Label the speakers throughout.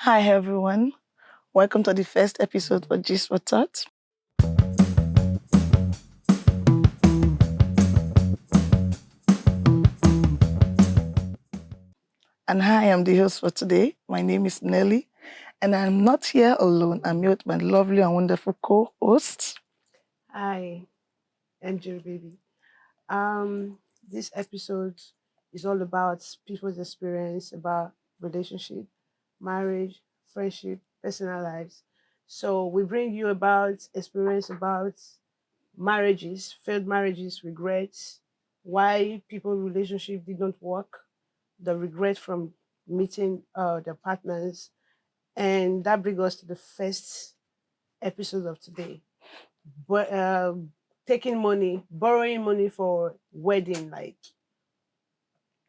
Speaker 1: Hi everyone, welcome to the first episode of Gist for Thought. And hi, I'm the host for today. My name is Nelly, and I'm not here alone. I'm here with my lovely and wonderful co-hosts.
Speaker 2: Hi, MJ baby. Um, this episode is all about people's experience about relationship, marriage, friendship, personal lives. So we bring you about experience about marriages, failed marriages, regrets, why people relationship did not work, the regret from meeting their partners, and that brings us to the first episode of today. But taking money, borrowing money for wedding, like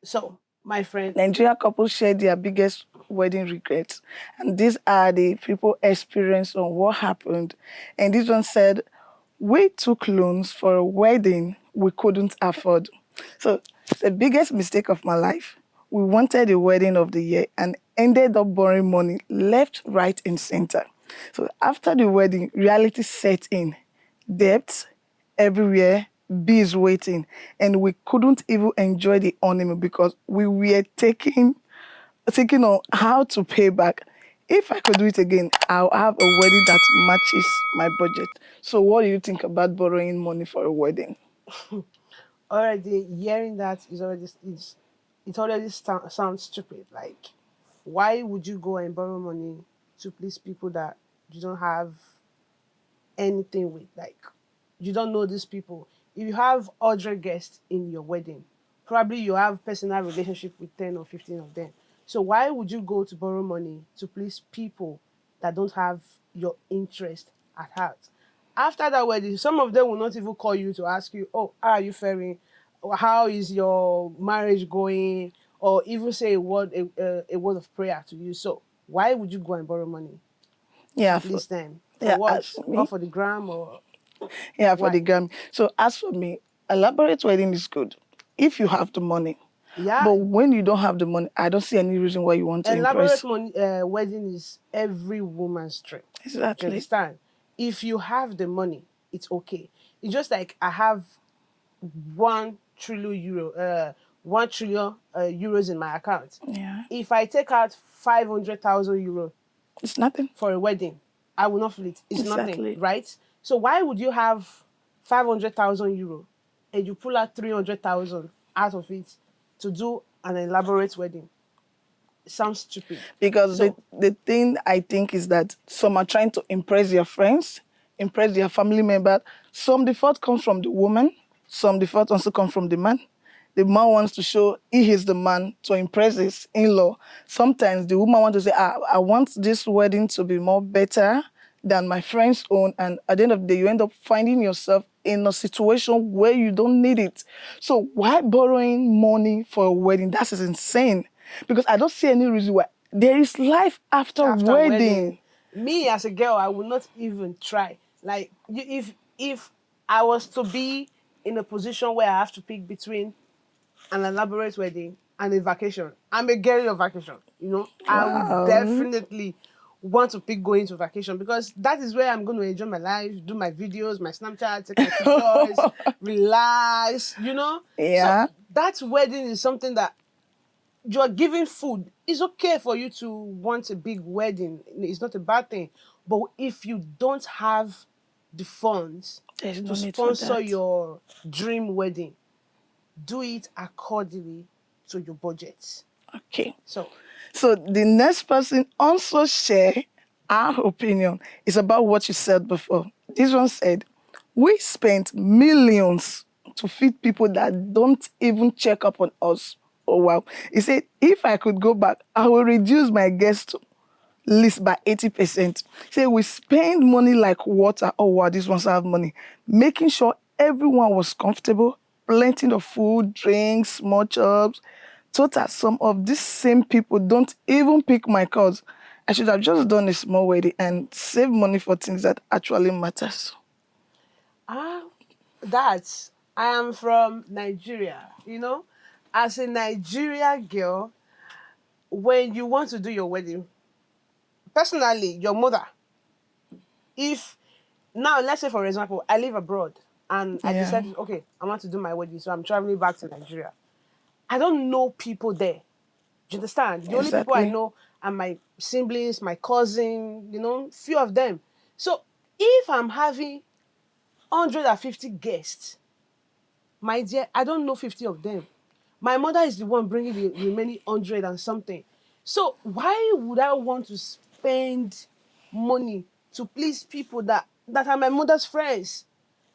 Speaker 2: so. My friend,
Speaker 1: Nigeria couples share their biggest wedding regrets, and these are the people experience on what happened. And this one said, "We took loans for a wedding we couldn't afford." So the biggest mistake of my life. We wanted a wedding of the year and ended up borrowing money left, right, and center. So after the wedding, reality set in. Debts everywhere, bills waiting, and we couldn't even enjoy the honeymoon because we were taking on how to pay back. If I could do it again, I'll have a wedding that matches my budget. So what do you think about borrowing money for a wedding?
Speaker 2: already hearing that it already sounds stupid. Like, why would you go and borrow money to please people that you don't have anything with? Like, you don't know these people. If you have 100 guests in your wedding, probably you have personal relationship with 10 or 15 of them. So why would you go to borrow money to please people that don't have your interest at heart? After that wedding, some of them will not even call you to ask you, oh, how are you faring? Or how is your marriage going? Or even say a word of prayer to you. So why would you go and borrow money to
Speaker 1: Yeah, for,
Speaker 2: please them? For
Speaker 1: yeah,
Speaker 2: what?
Speaker 1: as for
Speaker 2: All
Speaker 1: me,
Speaker 2: for the gram or
Speaker 1: yeah, for the
Speaker 2: why?
Speaker 1: Grammy. So as for me, elaborate wedding is good if you have the money.
Speaker 2: Yeah,
Speaker 1: But when you don't have the money, I don't see any reason why you want to
Speaker 2: elaborate
Speaker 1: impress.
Speaker 2: money, wedding is every woman's dream. Do you
Speaker 1: Exactly.
Speaker 2: understand? If you have the money, it's okay. It's just like I have 1 trillion euro, 1 trillion euros in my account.
Speaker 1: Yeah,
Speaker 2: If I take out 500,000 euro
Speaker 1: it's nothing.
Speaker 2: for a wedding, I will not feel it. It's nothing,
Speaker 1: Exactly.
Speaker 2: right? So why would you have 500,000 euro and you pull out 300,000 out of it to do an elaborate wedding? It sounds stupid.
Speaker 1: Because the,
Speaker 2: So
Speaker 1: the thing I think is that some are trying to impress their friends, impress their family member. Some the fault comes from the woman, some the fault also comes from the man. The man wants to show he is the man to impress his in-law. Sometimes the woman wants to say, I want this wedding to be more better than my friend's own. And at the end of the day, you end up finding yourself in a situation where you don't need it. So why borrowing money for a wedding? That is insane. Because I don't see any reason why. There is life after
Speaker 2: after wedding,
Speaker 1: wedding.
Speaker 2: me as a girl, I would not even try. Like if I was to be in a position where I have to pick between an elaborate wedding and a vacation, I'm a girl of vacation. I would
Speaker 1: Wow.
Speaker 2: definitely want to pick going to vacation because that is where I'm going to enjoy my life, do my videos, my Snapchat, take my pictures, relax. So
Speaker 1: Yeah.
Speaker 2: that wedding is something that you are giving food. It's okay for you to want a big wedding. It's not a bad thing. But if you don't have the funds
Speaker 1: There's no
Speaker 2: to
Speaker 1: need for
Speaker 2: sponsor
Speaker 1: that.
Speaker 2: your dream wedding, do it accordingly to your budget.
Speaker 1: Okay.
Speaker 2: So,
Speaker 1: So the next person also share our opinion is about what you said before. This one said, we spent millions to feed people that don't even check up on us. Oh wow. He said, if I could go back, I will reduce my guest list by 80%. Say we spend money like water. Oh wow, these ones have money. Making sure everyone was comfortable, plenty of food, drinks, small chops. Total, some of these same people don't even pick my calls. I should have just done a small wedding and save money for things that actually matters.
Speaker 2: ah, that's I am from Nigeria. As a Nigeria girl, when you want to do your wedding, personally, your mother, if now let's say for example, I live abroad and I
Speaker 1: Yeah,
Speaker 2: decided, okay, I want to do my wedding, so I'm traveling back to Nigeria. I don't know people there. Do you understand? The only people I
Speaker 1: exactly.
Speaker 2: know are my siblings, my cousin, few of them. So if I'm having 150 guests, my dear, I don't know 50 of them. My mother is the one bringing the remaining 100 and something. So why would I want to spend money to please people that are my mother's friends?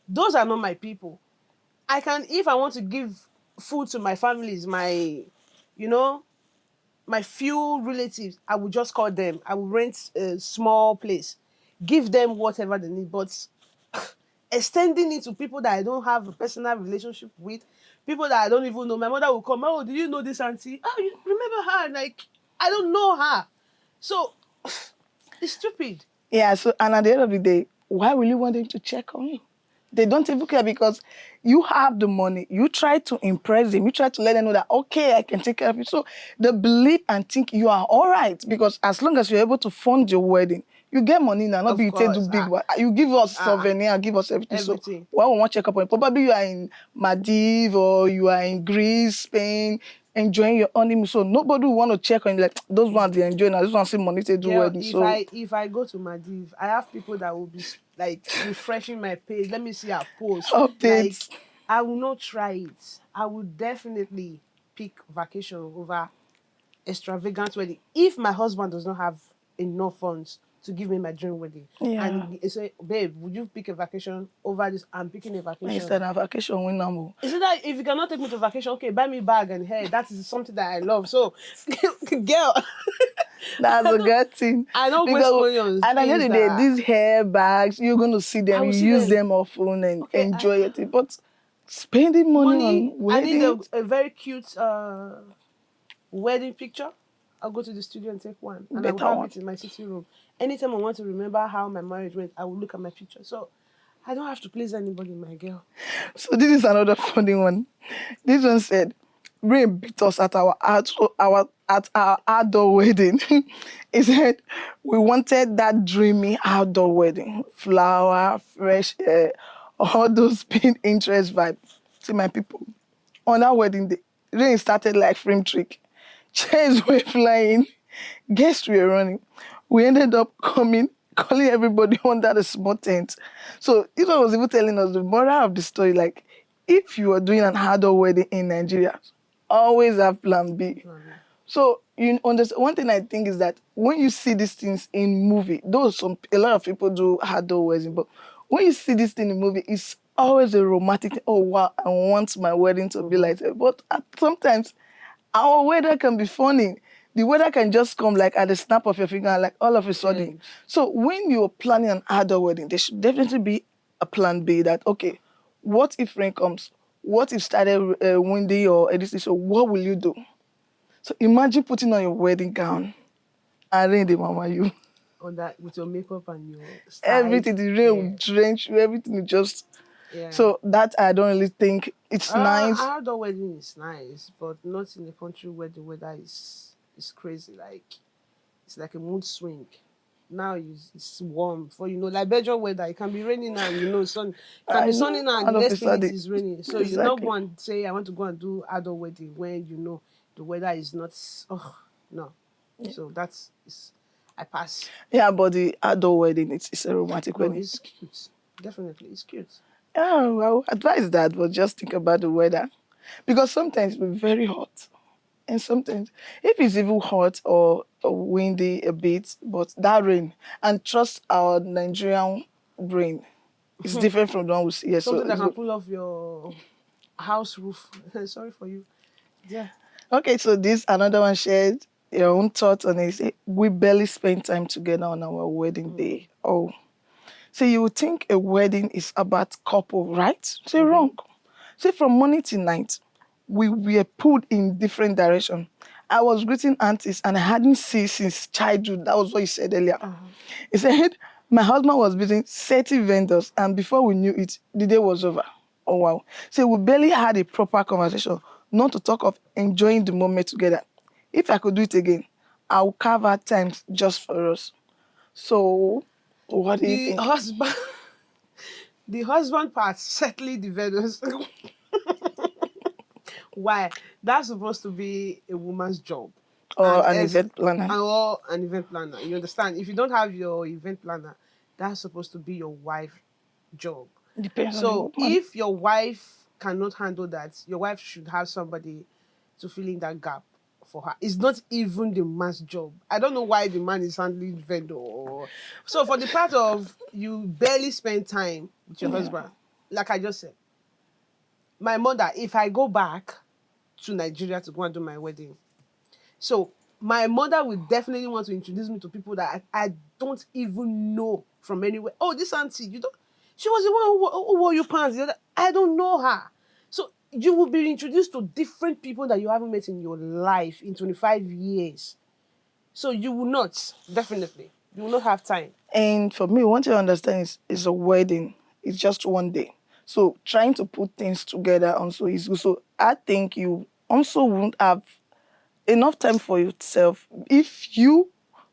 Speaker 2: Those are not my people. I can, if I want to give food to my families, you know, my few relatives, I would just call them. I will rent a small place, give them whatever they need. But extending it to people that I don't have a personal relationship with, people that I don't even know. My mother will come, oh, do you know this auntie? Oh, you remember her? Like, I don't know her. So it's stupid.
Speaker 1: Yeah, so and at the end of the day, why will you want them to check on you? They don't even care because you have the money. You try to impress them. You try to let them know that, okay, I can take care of you. So they believe and think you are all right because as long as you're able to fund your wedding, you get money now. Not be
Speaker 2: Of
Speaker 1: you take do
Speaker 2: course.
Speaker 1: big one. You give us souvenir, give us everything. So
Speaker 2: Everything.
Speaker 1: why we want to check up on you? Probably you are in Maldives or you are in Greece, Spain, enjoying your honeymoon. So nobody will want to check on you like those ones they enjoy now. This one see money to do
Speaker 2: Girl,
Speaker 1: wedding.
Speaker 2: if
Speaker 1: So
Speaker 2: I if I go to Maldives, I have people that will be like refreshing my page. Let me see our post. Like,
Speaker 1: updates.
Speaker 2: I will not try it. I will definitely pick vacation over extravagant wedding if my husband does not have enough funds to give me my dream wedding.
Speaker 1: Yeah.
Speaker 2: And he say, babe, would you pick a vacation over this? I'm picking a vacation.
Speaker 1: Instead of vacation, we know.
Speaker 2: Is it that if you cannot take me to vacation, okay, buy me bag and hair. That is something that I love. So, girl,
Speaker 1: That's
Speaker 2: I
Speaker 1: a
Speaker 2: don't,
Speaker 1: good thing.
Speaker 2: I don't waste
Speaker 1: Because
Speaker 2: money on
Speaker 1: at the end of
Speaker 2: things
Speaker 1: the day,
Speaker 2: that
Speaker 1: these hair bags, you're going to see
Speaker 2: I
Speaker 1: them,
Speaker 2: will
Speaker 1: you
Speaker 2: see
Speaker 1: use
Speaker 2: them.
Speaker 1: them often and
Speaker 2: Okay,
Speaker 1: enjoy it. But spending money
Speaker 2: money.
Speaker 1: on
Speaker 2: I need a,
Speaker 1: weddings,
Speaker 2: a very cute wedding picture. I'll go to the studio and take one, and I will
Speaker 1: better
Speaker 2: have
Speaker 1: one.
Speaker 2: it in my sitting room. Anytime I want to remember how my marriage went, I will look at my picture. So I don't have to please anybody, my girl.
Speaker 1: So this is another funny one. This one said, Rain beat us at our outdoor wedding. He said we wanted that dreamy outdoor wedding, flower, fresh air, all those pin interest vibe. See my people. On that wedding day, rain started like film trick. Chairs were flying, guests were running. We ended up calling everybody under the small tent. So this one was even telling us the moral of the story, like, if you are doing an outdoor wedding in Nigeria, always have plan B. So you understand one thing I think is that when you see these things in movie, though a lot of people do outdoor wedding, but when you see this thing in movie, it's always a romantic thing. Oh wow, I want my wedding to be like that. But sometimes our weather can be funny. The weather can just come like at the snap of your finger, like all of a sudden.
Speaker 2: And
Speaker 1: So when you're planning an outdoor wedding, there should definitely be a plan B that, okay, what if rain comes? What if started windy or anything? So what will you do? So imagine putting on your wedding gown and rain the mama you.
Speaker 2: on that with your makeup and your style.
Speaker 1: Everything, the rain
Speaker 2: Yeah.
Speaker 1: will drench you, everything will just.
Speaker 2: Yeah.
Speaker 1: So that I don't really think it's nice.
Speaker 2: Outdoor wedding is nice, but not in a country where the weather is crazy. Like, it's like a mood swing. Now it's warm. For like Belgium weather, it can be raining now. Sun it can
Speaker 1: I
Speaker 2: be sunny
Speaker 1: know,
Speaker 2: now, and the
Speaker 1: all of a
Speaker 2: next minute
Speaker 1: sudden.
Speaker 2: is raining. So you not
Speaker 1: Exactly.
Speaker 2: go and say I want to go and do outdoor wedding when the weather is not. Oh no. So I pass.
Speaker 1: Yeah, but the outdoor wedding, it's a romantic
Speaker 2: No,
Speaker 1: wedding.
Speaker 2: it's cute. Definitely, it's cute.
Speaker 1: Yeah, well, advise that, but just think about the weather. Because sometimes it's very hot. And sometimes, if it's even hot or windy a bit, but that rain, and trust our Nigerian brain, it's different from the one we see here. So
Speaker 2: Something that can pull off your house roof. Sorry for you. Yeah.
Speaker 1: okay, so this another one shared your own thoughts on it. Say, we barely spend time together on our wedding day. Oh, so you would think a wedding is about couple, right? Say wrong. Say from morning till night, we were pulled in different direction. I was greeting aunties and I hadn't seen since childhood. That was what you said earlier. He said my husband was visiting 30 vendors and before we knew it, the day was over. Oh wow. So we barely had a proper conversation, not to talk of enjoying the moment together. If I could do it again, I would carve out times just for us. So, what do you
Speaker 2: The
Speaker 1: think?
Speaker 2: husband, the husband part, settling the Venus. Why? That's supposed to be a woman's job.
Speaker 1: Or
Speaker 2: And
Speaker 1: an
Speaker 2: as
Speaker 1: event planner?
Speaker 2: or an event planner. You understand? If you don't have your event planner, that's supposed to be your wife job.
Speaker 1: Depends on the
Speaker 2: So
Speaker 1: woman.
Speaker 2: if your wife cannot handle that, your wife should have somebody to fill in that gap for her. It's not even the man's job. I don't know why the man is handling vendor. So for the part of you barely spend time with your
Speaker 1: Yeah.
Speaker 2: husband, like I just said, my mother, if I go back to Nigeria to go and do my wedding, so my mother will definitely want to introduce me to people that I don't even know from anywhere. Oh, this auntie, you don't. She was the one who wore you pants. The other, I don't know her. So you will be introduced to different people that you haven't met in your life in 25 years. So you will not, definitely, you will not have time.
Speaker 1: And for me, one thing I understand is a wedding. It's just one day. So trying to put things together also is good. So I think you also won't have enough time for yourself if you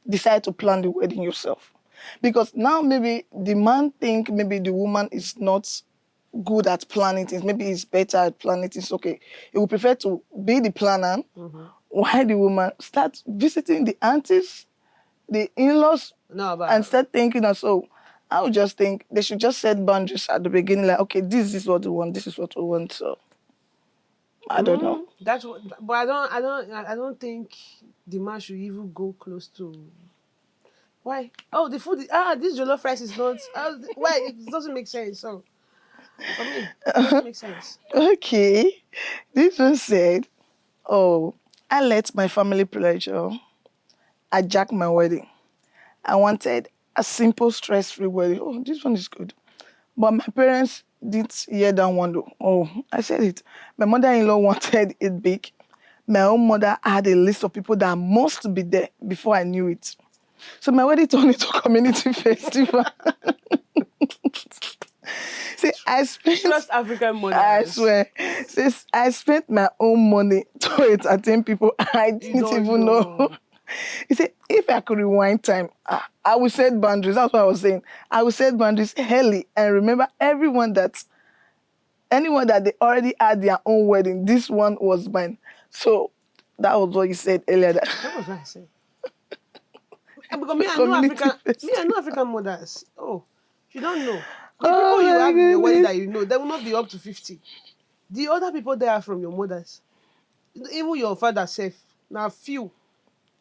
Speaker 1: decide to plan the wedding yourself. Because now maybe the man think maybe the woman is not good at planning things. Maybe he's better at planning things. Okay. He would prefer to be the planner while the woman start visiting the aunties, the in-laws,
Speaker 2: No,
Speaker 1: and
Speaker 2: but
Speaker 1: start thinking so I would just think they should just set boundaries at the beginning, like, okay, this is what we want, this is what we want. So I don't know.
Speaker 2: that's what. But I don't think the man should even go close to. Why? Oh, the food. This jollof rice is not. Why? It doesn't make sense. So for me, it doesn't make sense.
Speaker 1: Okay. This one said, oh, I let my family pressure. I jacked my wedding. I wanted a simple, stress-free wedding. Oh, this one is good. But my parents didn't hear that one though. Oh, I said it. My mother-in-law wanted it big. My own mother had a list of people that must be there before I knew it. So my wedding turned into a community festival. See,
Speaker 2: Trust African
Speaker 1: I
Speaker 2: mothers.
Speaker 1: swear, since I spent my own money to entertain people I
Speaker 2: You
Speaker 1: didn't
Speaker 2: don't
Speaker 1: even know.
Speaker 2: know.
Speaker 1: He said, if I could rewind time, I would set boundaries. That's what I was saying. I would set boundaries early and remember anyone that they already had their own wedding, this one was mine. So that was what you said earlier. That
Speaker 2: That was what I said. Because me, I know
Speaker 1: community
Speaker 2: African. Me, I
Speaker 1: festival.
Speaker 2: know African mothers. Oh, you don't know. The
Speaker 1: Oh
Speaker 2: people you
Speaker 1: my
Speaker 2: have in your wedding
Speaker 1: goodness.
Speaker 2: that you know, they will not be up to 50. The other people there are from your mothers. Even your father self. Now few.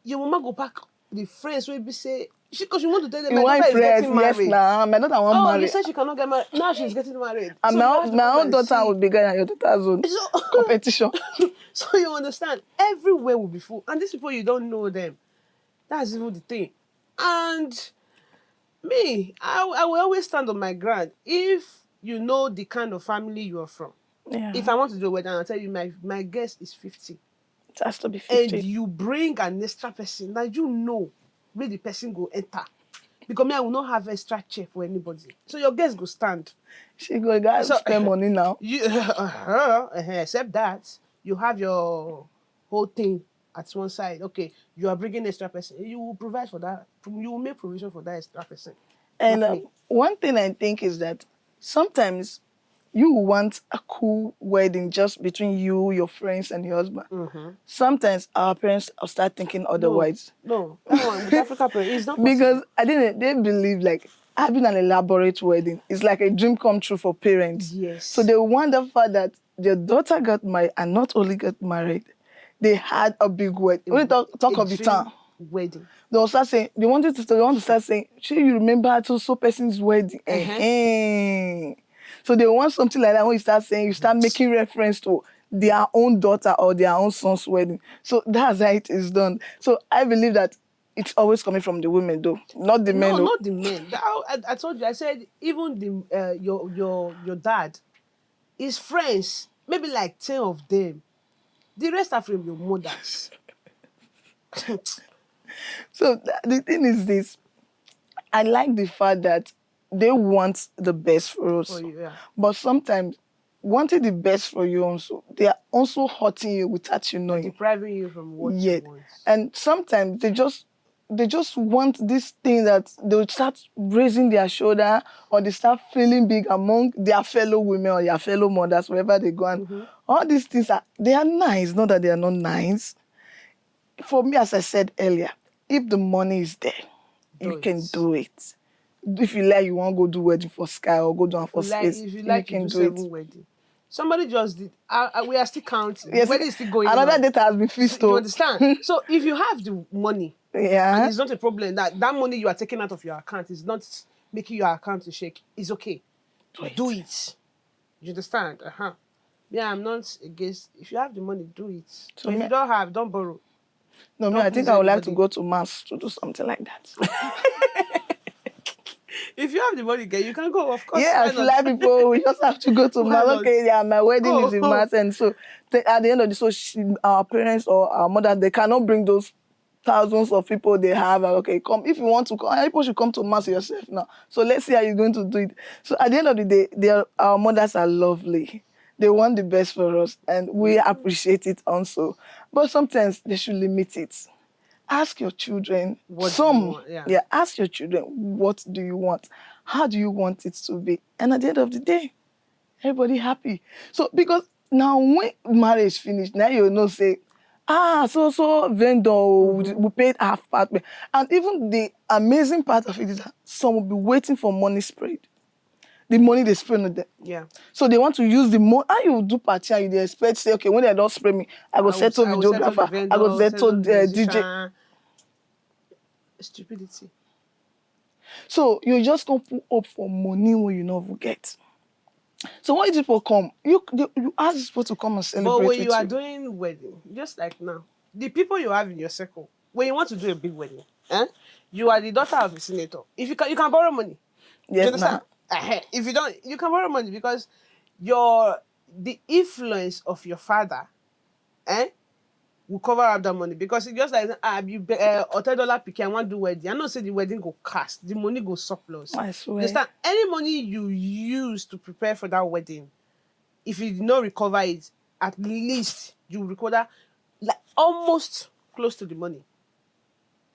Speaker 2: Your mama go pack the friends will be say because she want to tell them
Speaker 1: You
Speaker 2: my daughter
Speaker 1: want
Speaker 2: is
Speaker 1: prayers?
Speaker 2: getting
Speaker 1: Yes,
Speaker 2: married.
Speaker 1: nah. My daughter won't
Speaker 2: Oh, you
Speaker 1: marry.
Speaker 2: said she cannot get married. Now she's getting married.
Speaker 1: And
Speaker 2: So you have to
Speaker 1: my
Speaker 2: come
Speaker 1: own
Speaker 2: and
Speaker 1: daughter will
Speaker 2: see.
Speaker 1: be going at your daughter's own
Speaker 2: So,
Speaker 1: competition.
Speaker 2: so you understand, everywhere will be full. And these people, you don't know them. That's even the thing. And me, I will always stand on my ground. If you know the kind of family you are from, if
Speaker 1: Yeah,
Speaker 2: I want to do a wedding, I'll tell you my guest is 50.
Speaker 1: it has to be
Speaker 2: And
Speaker 1: 50.
Speaker 2: you bring an extra person that you know where the person go enter. Because me, I will not have extra chair for anybody. So your guest go stand.
Speaker 1: She go, guys,
Speaker 2: So
Speaker 1: spend money now.
Speaker 2: you except that you have your whole thing at one side. Okay, you are bringing extra person. You will provide for that. You will make provision for that extra person.
Speaker 1: And
Speaker 2: Not me.
Speaker 1: one thing I think is that sometimes you want a cool wedding just between you, your friends, and your husband. Sometimes our parents will start thinking
Speaker 2: No,
Speaker 1: otherwise.
Speaker 2: no, that one with Africa parent is not
Speaker 1: Because
Speaker 2: possible.
Speaker 1: I think they believe like having an elaborate wedding is like a dream come true for parents. So
Speaker 2: Yes,
Speaker 1: they want the fact that their daughter got married and not only got married, they had a big wedding.
Speaker 2: a,
Speaker 1: When you
Speaker 2: a
Speaker 1: talk of the
Speaker 2: dream
Speaker 1: town,
Speaker 2: wedding.
Speaker 1: they'll start saying they want to start saying, sure you remember so person's wedding.
Speaker 2: Uh-huh.
Speaker 1: So they want something like that when you start saying, you start making reference to their own daughter or their own son's wedding. So that's how it is done. So I believe that it's always coming from the women though, not the men
Speaker 2: No,
Speaker 1: though.
Speaker 2: not the men. I told you. I said even the your dad, his friends, maybe like 10 of them. The rest are from your mothers.
Speaker 1: So the thing is this, I like the fact that they want the best for
Speaker 2: For
Speaker 1: us.
Speaker 2: you, yeah.
Speaker 1: But sometimes wanting the best for you also, they are also hurting you without you
Speaker 2: They're
Speaker 1: knowing.
Speaker 2: depriving you from what you
Speaker 1: Yet.
Speaker 2: want.
Speaker 1: And sometimes they just they just want this thing that they'll start raising their shoulder, or they start feeling big among their fellow women or their fellow mothers, wherever they go. And all these things they are nice, not that they are not nice. For me, as I said earlier, if the money is there,
Speaker 2: Do
Speaker 1: you can
Speaker 2: it.
Speaker 1: do it. If you like, you want to go do wedding for sky or go do one for space,
Speaker 2: If you
Speaker 1: you
Speaker 2: like, you
Speaker 1: can
Speaker 2: do
Speaker 1: do it.
Speaker 2: 7 wedding. Somebody just did. We are still counting. The
Speaker 1: Yes,
Speaker 2: wedding is still going
Speaker 1: another
Speaker 2: on.
Speaker 1: data has been fixed.
Speaker 2: You understand? So if you have the money, and
Speaker 1: Yeah.
Speaker 2: it's not a problem that money you are taking out of your account is not making your account to shake, it's okay. Do it. You understand? Yeah, I'm not against. If you have the money, do it.
Speaker 1: So
Speaker 2: But if you don't have, don't borrow.
Speaker 1: No, me,
Speaker 2: Don't
Speaker 1: I think
Speaker 2: please
Speaker 1: I would like to
Speaker 2: anybody.
Speaker 1: go to mass to do something like that.
Speaker 2: If you have the money, girl, you can go. Of course,
Speaker 1: Yeah,
Speaker 2: why
Speaker 1: as
Speaker 2: not?
Speaker 1: like people, we just have to go to
Speaker 2: Why
Speaker 1: mass.
Speaker 2: not?
Speaker 1: Okay, yeah, my wedding is in
Speaker 2: Go.
Speaker 1: mass, and so at the end of the our parents or our mother, they cannot bring those thousands of people they have. And, okay, come if you want to come. People should come to mass yourself now. So let's see how you're going to do it. So at the end of the day, our mothers are lovely. They want the best for us, and we appreciate it also. But sometimes they should limit it. Ask your children.
Speaker 2: What do you want? Yeah.
Speaker 1: Ask your children, what do you want? How do you want it to be? And at the end of the day, everybody happy. So because now when marriage finish, now you know say, so vendor we paid half part. And even the amazing part of it is that some will be waiting for money spread. The money they spray on them.
Speaker 2: Yeah.
Speaker 1: So they want to use the money. How you do party and you dey expect say, okay, when they don't spray me, I go settle
Speaker 2: I will settle the
Speaker 1: videographer,
Speaker 2: vendor,
Speaker 1: I go settle
Speaker 2: the
Speaker 1: DJ.
Speaker 2: musician. Stupidity.
Speaker 1: So you just don't put up for money when you never get. So when people come, you ask these people to come and celebrate
Speaker 2: But when
Speaker 1: with
Speaker 2: you are doing wedding, just like now, the people you have in your circle, when you want to do a big wedding, you are the daughter of a senator. If you can borrow money. Do you
Speaker 1: Yes,
Speaker 2: understand? If you don't, you can borrow money because the influence of your father, will cover up that money because it's just like you $10 pick, I want to do wedding. I know say the wedding go cast, the money go surplus.
Speaker 1: I
Speaker 2: You
Speaker 1: swear.
Speaker 2: understand? Any money you use to prepare for that wedding, if you did not recover it, at least you recover like almost close to the money.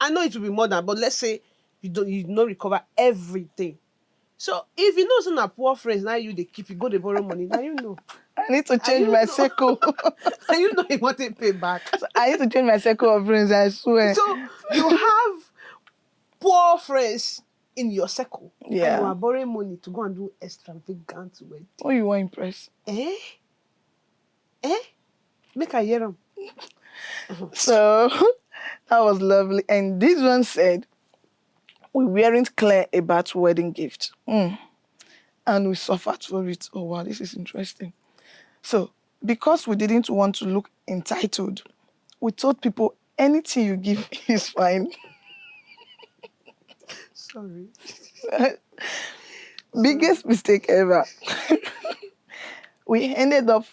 Speaker 2: I know it will be more than, but let's say you did not recover everything. So if you know some are poor friends, now you they keep you go to borrow money. Now you know.
Speaker 1: I need to change my circle.
Speaker 2: And you know you want to pay back.
Speaker 1: So I need to change my circle of friends, I swear.
Speaker 2: So you have poor friends in your circle.
Speaker 1: Yeah.
Speaker 2: And you are borrowing money to go and do extravagant wedding.
Speaker 1: Who you want to impress?
Speaker 2: Make I hear them.
Speaker 1: So that was lovely. And this one said, we weren't clear about wedding gift. And we suffered for it. Oh, wow, this is interesting. So, because we didn't want to look entitled, we told people anything you give is fine.
Speaker 2: Sorry.
Speaker 1: Biggest mistake ever. We ended up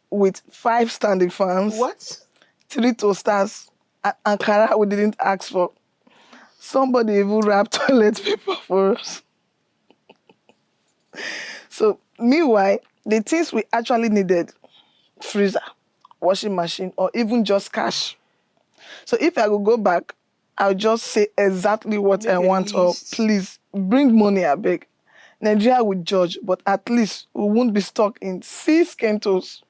Speaker 1: with 5 standing fans,
Speaker 2: What?
Speaker 1: 3 toasters, and Ankara we didn't ask for. Somebody even wrapped toilet paper for us. So, meanwhile, the things we actually needed, freezer, washing machine, or even just cash. So if I could go back, I'll just say exactly what
Speaker 2: Make
Speaker 1: I
Speaker 2: a
Speaker 1: want, or
Speaker 2: list.
Speaker 1: please bring money, I beg. Nigeria will judge, but at least we won't be stuck in 6 kentos.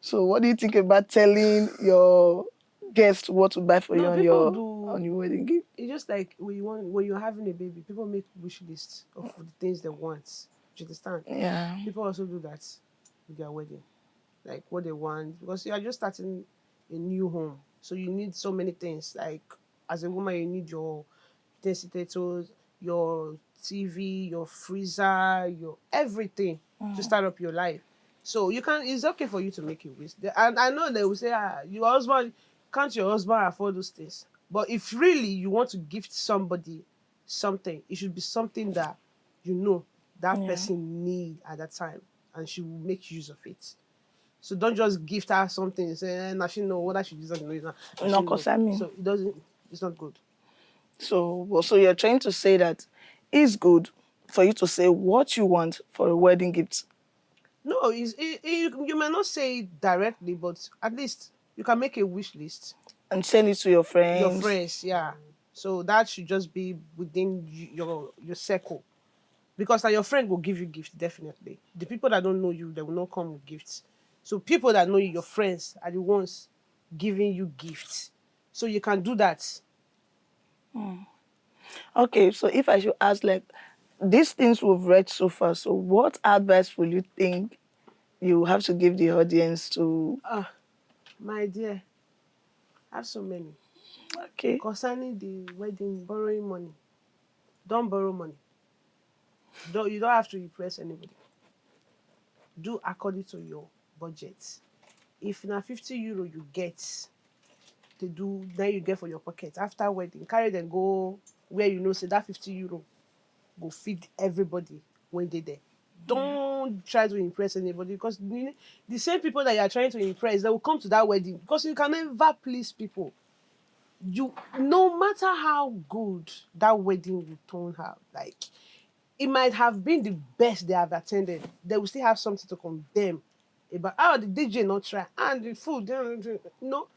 Speaker 1: So what do you think about telling your guests what to buy for you on your wedding gift?
Speaker 2: It's just like when you're having a baby, people make wish lists of the things they want. Do you understand?
Speaker 1: Yeah.
Speaker 2: People also do that with their wedding, like what they want, because you are just starting a new home, so you need so many things. Like as a woman, you need your potatoes, your TV, your freezer, your everything to start up your life. So you can. It's okay for you to make a wish, and I know they will say, your husband can't your husband afford those things? But if really you want to gift somebody something, it should be something that you know that person need at that time, and she will make use of it. So don't just gift her something and say, now she know what I should use.
Speaker 1: No, because I mean.
Speaker 2: So it doesn't. It's not good.
Speaker 1: So you're trying to say that it's good for you to say what you want for a wedding gift.
Speaker 2: No, you may not say it directly, but at least you can make a wish list.
Speaker 1: And send it to your friends.
Speaker 2: Your friends, yeah. So that should just be within your circle. Because now your friend will give you gifts, definitely. The people that don't know you, they will not come with gifts. So people that know you, your friends, are the ones giving you gifts. So you can do that.
Speaker 1: Okay, so if I should ask, like, these things we've read so far, so what advice will you think you have to give the audience to?
Speaker 2: Ah, my dear, I have so many.
Speaker 1: Okay,
Speaker 2: Concerning the wedding, borrowing money. Don't borrow money. You don't have to impress anybody. Do according to your budget. If na 50 euro you get to do, then you get for your pocket. After wedding, carry them go where you know say that 50 euro go feed everybody when they there. Don't try to impress anybody, because the same people that you are trying to impress, they will come to that wedding, because you can never please people. You, no matter how good that wedding will turn out, like, it might have been the best they have attended, they will still have something to condemn about. Oh, the DJ not try, and the food, no,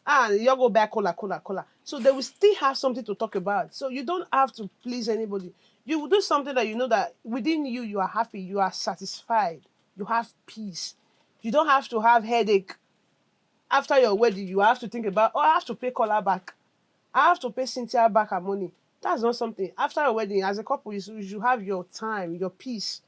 Speaker 2: and you go back cola. So they will still have something to talk about. So you don't have to please anybody. You will do something that you know that within you, you are happy, you are satisfied, you have peace. You don't have to have headache after your wedding. You have to think about, oh, I have to pay Kola back, I have to pay Cynthia back her money. That's not something. After a wedding, as a couple, you should have your time, your peace.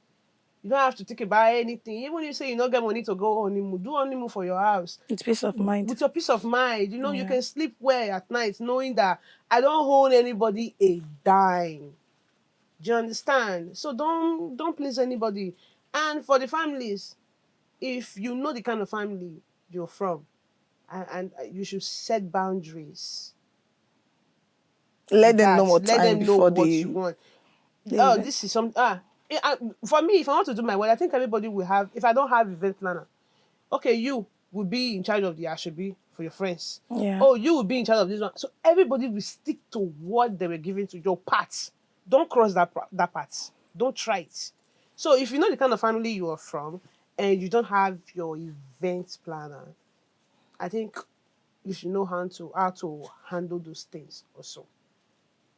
Speaker 2: You don't have to think about anything. Even if you say you don't get money to go honeymoon, do honeymoon for your house.
Speaker 1: it's peace of mind.
Speaker 2: With your peace of mind, you
Speaker 1: Yeah.
Speaker 2: can sleep well at night knowing that I don't owe anybody a dime. Do you understand? So don't please anybody. And for the families, if you know the kind of family you're from, and you should set boundaries
Speaker 1: Let
Speaker 2: with
Speaker 1: them know
Speaker 2: that.
Speaker 1: more
Speaker 2: Let
Speaker 1: time
Speaker 2: them know
Speaker 1: before
Speaker 2: what you want.
Speaker 1: the
Speaker 2: Oh,
Speaker 1: event.
Speaker 2: this is some for me, if I want to do my wedding, I think everybody will have. If I don't have event planner, okay, you will be in charge of the ashobi for your friends.
Speaker 1: Yeah.
Speaker 2: Oh, you will be in charge of this one. So everybody will stick to what they were giving to your part. Don't cross that part. Don't try it. So if you know the kind of family you are from and you don't have your event planner, I think you should know how to handle those things also.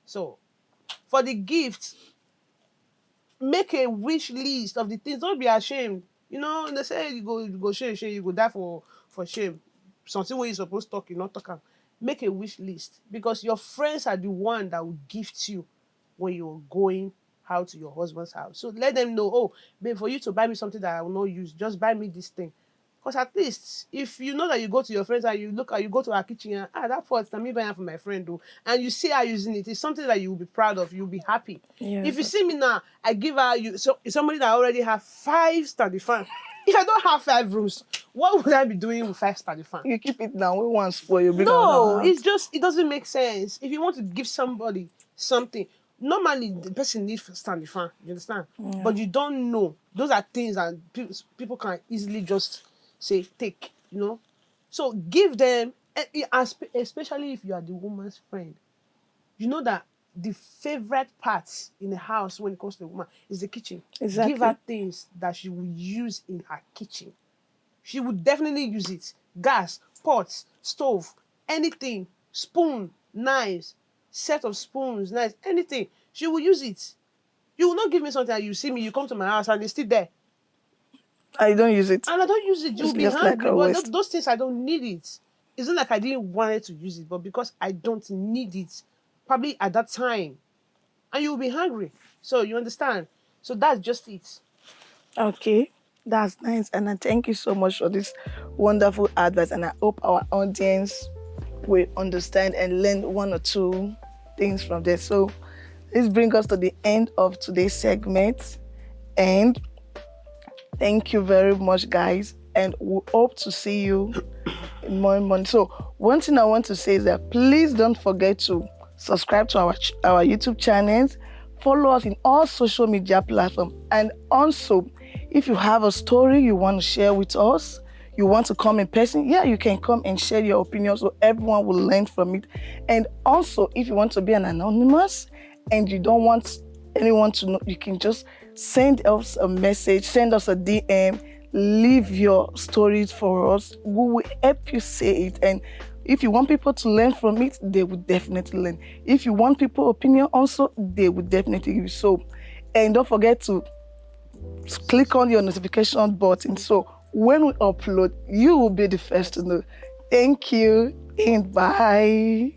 Speaker 2: So for the gift, make a wish list of the things. Don't be ashamed. They say you go shame, you go die for shame. Something where you supposed to talk, you not talk am. Make a wish list, because your friends are the one that will gift you when you're going out to your husband's house. So let them know, oh, babe, for you to buy me something that I will not use, just buy me this thing. Because at least if you know that you go to your friends and you go to her kitchen and that pot, let me buy it for my friend though, and you see her using it, it's something that you will be proud of, you'll be happy. If
Speaker 1: Yes.
Speaker 2: you see me now, I give her somebody that already have 5 standing fan. If I don't have 5 rooms, what would I be doing with 5 standing fan?
Speaker 1: You keep it down. We want spoil. You bring another
Speaker 2: No,
Speaker 1: one out.
Speaker 2: it doesn't make sense. If you want to give somebody something, normally the person needs to stand the fan. You understand?
Speaker 1: Yeah.
Speaker 2: But you don't know. Those are things that people can easily just say take. So give them, especially if you are the woman's friend. You know that the favorite part in the house when it comes to the woman is the kitchen. Give
Speaker 1: Exactly.
Speaker 2: her things that she will use in her kitchen. She would definitely use it. Gas, pots, stove, anything, spoon, knives, set of spoons, knives, anything. She will use it. You will not give me something and you see me, you come to my house and it's still there.
Speaker 1: I don't use it.
Speaker 2: And I don't use it. You'll
Speaker 1: It's
Speaker 2: be
Speaker 1: just like
Speaker 2: hungry.
Speaker 1: a
Speaker 2: But
Speaker 1: waste.
Speaker 2: those things, I don't need it. It's not like I didn't want to use it, but because I don't need it, probably at that time. And you'll be hungry. So you understand? So that's just it.
Speaker 1: Okay, that's nice. And I thank you so much for this wonderful advice. And I hope our audience will understand and learn one or two things from this. So this brings us to the end of today's segment. And thank you very much, guys. And we hope to see you in more months. So one thing I want to say is that please don't forget to subscribe to our YouTube channels, follow us in all social media platforms, and also if you have a story you want to share with us, you want to come in person, you can come and share your opinion so everyone will learn from it. And also if you want to be an anonymous and you don't want anyone to know, you can just send us a message, send us a DM, leave your stories for us. We will help you say it, and If you want people to learn from it, they will definitely learn. If you want people's opinion also, they will definitely give you. So, and don't forget to click on your notification button. So when we upload, you will be the first to know. Thank you and bye.